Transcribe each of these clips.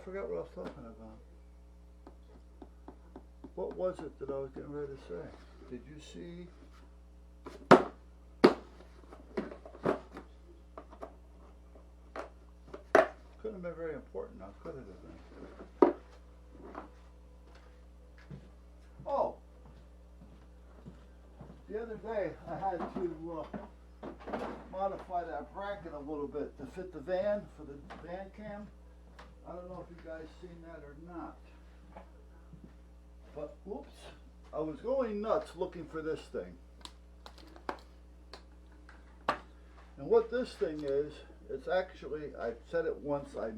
forgot what I was talking about. What was it that I was getting ready to say? Did you see? Couldn't have been very important now, could it have been? Oh, the other day I had to modify that bracket a little bit to fit the van for the van cam. I don't know if you guys seen that or not. But oops, I was going nuts looking for this thing. And what this thing is, it's actually, I've said it once, I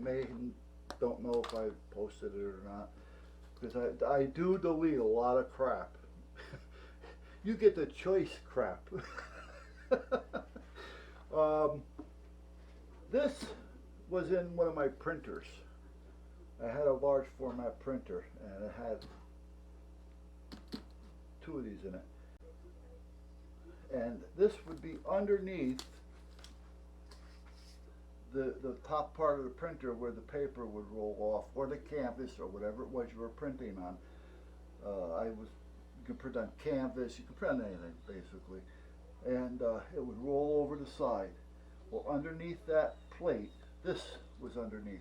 don't know if I posted it or not, because I do delete a lot of crap. You get the choice crap. This was in one of my printers. I had a large format printer and it had two of these in it. And this would be underneath the top part of the printer where the paper would roll off, or the canvas, or whatever it was you were printing on. You can print on canvas, you can print on anything basically, and it would roll over the side. Well, underneath that plate, this was underneath,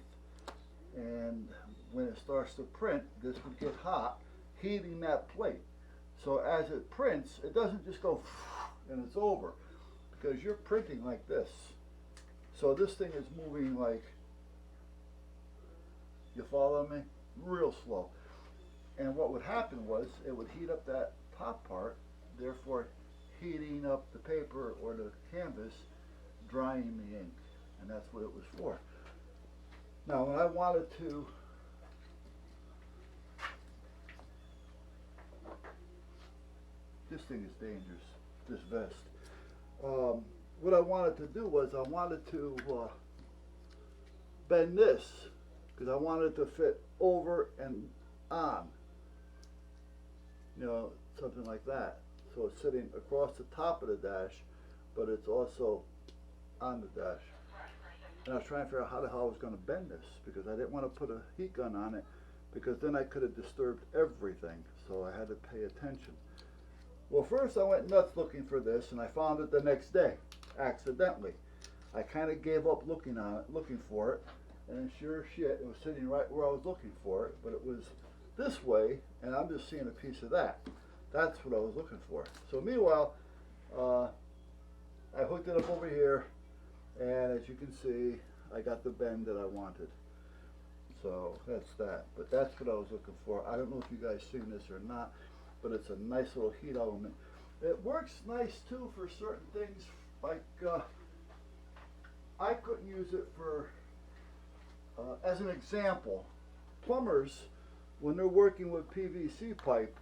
and when it starts to print, this would get hot, heating that plate. So as it prints, it doesn't just go and it's over, because you're printing like this. So this thing is moving like, you follow me? Real slow. And what would happen was, it would heat up that top part, therefore heating up the paper or the canvas, drying the ink. And that's what it was for. Now when I wanted to this thing is dangerous, this vest. What I wanted to do was I wanted to bend this, because I wanted it to fit over and on, you know, something like that. So it's sitting across the top of the dash, but it's also on the dash. And I was trying to figure out how the hell I was going to bend this, because I didn't want to put a heat gun on it, because then I could have disturbed everything. So I had to pay attention. Well, first I went nuts looking for this, and I found it the next day, accidentally. I kind of gave up looking for it, and sure as shit, it was sitting right where I was looking for it, but it was this way, and I'm just seeing a piece of that. That's what I was looking for. So meanwhile, I hooked it up over here, and as you can see, I got the bend that I wanted. So that's that. But that's what I was looking for. I don't know if you guys seen this or not, but it's a nice little heat element. It works nice too for certain things, like I couldn't use it for, as an example, plumbers, when they're working with PVC pipe,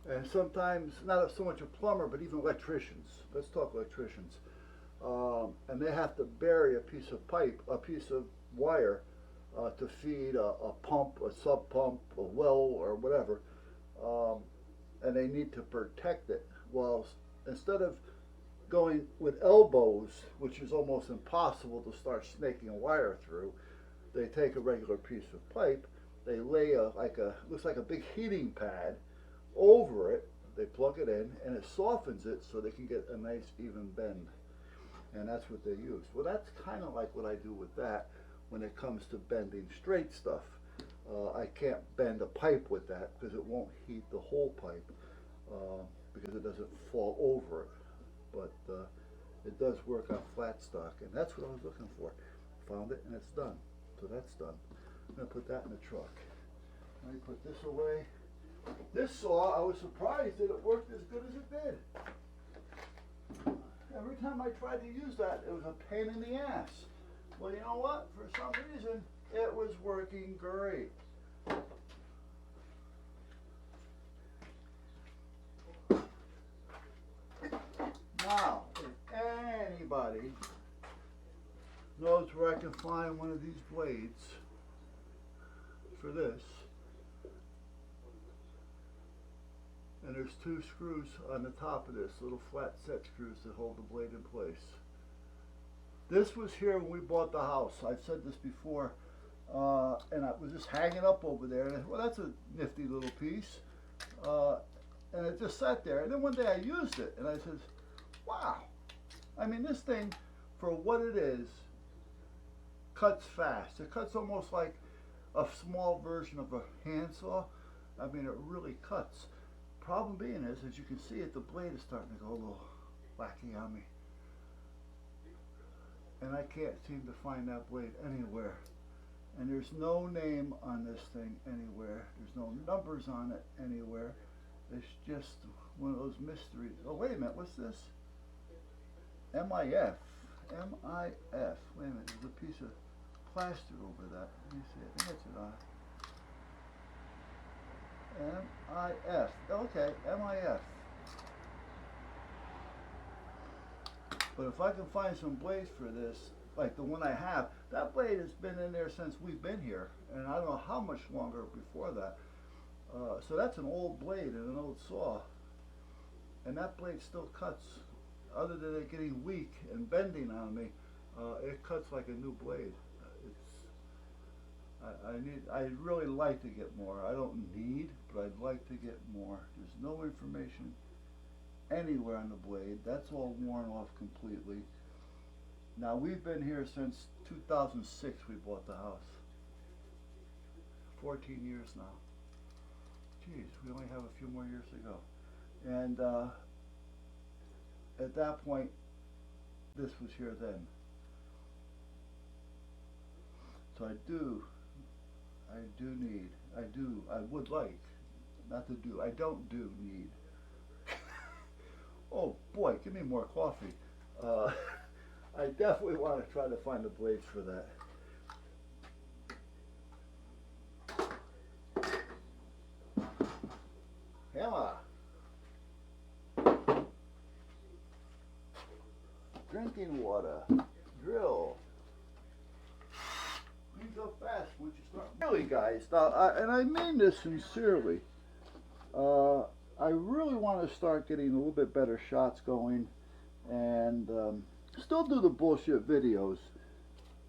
and sometimes, not so much a plumber, but even electricians, let's talk electricians, and they have to bury a piece of pipe, a piece of wire, to feed a pump, a sub pump, a well, or whatever, and they need to protect it. Well, instead of going with elbows, which is almost impossible to start snaking a wire through, they take a regular piece of pipe, they lay looks like a big heating pad over it, they plug it in, and it softens it so they can get a nice even bend. And that's what they use. Well, that's kind of like what I do with that when it comes to bending straight stuff. I can't bend a pipe with that because it won't heat the whole pipe, because it doesn't fall over it. But it does work on flat stock, and that's what I was looking for. Found it, and it's done. So that's done. I'm going to put that in the truck. Let me put this away. This saw, I was surprised that it worked as good as it did. Every time I tried to use that, it was a pain in the ass. Well, you know what? For some reason, it was working great. Now, if anybody knows where I can find one of these blades for this, and there's two screws on the top of this, little flat set screws that hold the blade in place. This was here when we bought the house. I've said this before. and I was just hanging up over there. And I said, well, that's a nifty little piece. And it just sat there. And then one day I used it, and I said, wow. I mean, this thing, for what it is, cuts fast. It cuts almost like a small version of a handsaw. I mean, it really cuts. Problem being is, as you can see it, the blade is starting to go a little wacky on me. And I can't seem to find that blade anywhere. And there's no name on this thing anywhere. There's no numbers on it anywhere. It's just one of those mysteries. Oh, wait a minute, what's this? MIF. MIF. Wait a minute, there's a piece of plaster over that. Let me see, I think that's it. MIF. Okay, MIF. But if I can find some blades for this, like the one I have, that blade has been in there since we've been here, and I don't know how much longer before that. So that's an old blade and an old saw, and that blade still cuts. Other than it getting weak and bending on me, it cuts like a new blade. I'd really like to get more. I don't need, but I'd like to get more. There's no information anywhere on the blade. That's all worn off completely. Now, we've been here since 2006. We bought the house. 14 years now. Geez, we only have a few more years to go. And at that point, this was here then. So I would like, not to do, I don't do need. Oh boy, give me more coffee. I definitely want to try to find the blades for that. Hammer. Drinking water. Drill. Cleans up fast once you start. Really, guys, now, and I mean this sincerely. I really want to start getting a little bit better shots going, and still do the bullshit videos,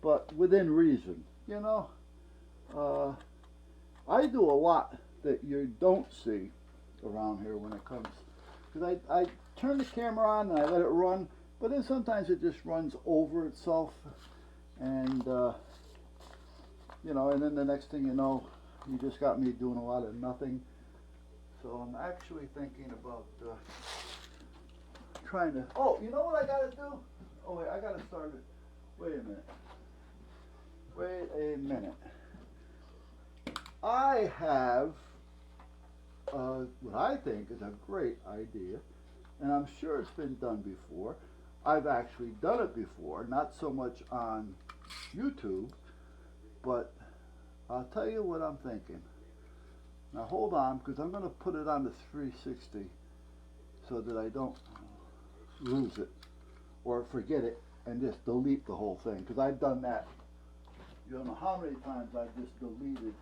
but within reason. You know, I do a lot that you don't see around here when it comes, because I turn the camera on and I let it run, but then sometimes it just runs over itself, and you know, and then the next thing you know, you just got me doing a lot of nothing. So I'm actually thinking about trying to, oh, you know what I gotta do? Oh wait, I gotta start it. Wait a minute. Wait a minute. I have what I think is a great idea, and I'm sure it's been done before. I've actually done it before, not so much on YouTube, but I'll tell you what I'm thinking. Now hold on, because I'm going to put it on the 360 so that I don't lose it or forget it and just delete the whole thing, because I've done that. You don't know how many times I've just deleted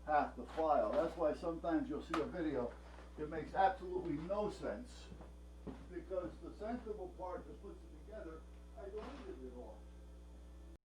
half the file. That's why sometimes you'll see a video, it makes absolutely no sense, because the sensible part that puts it together, I deleted it all.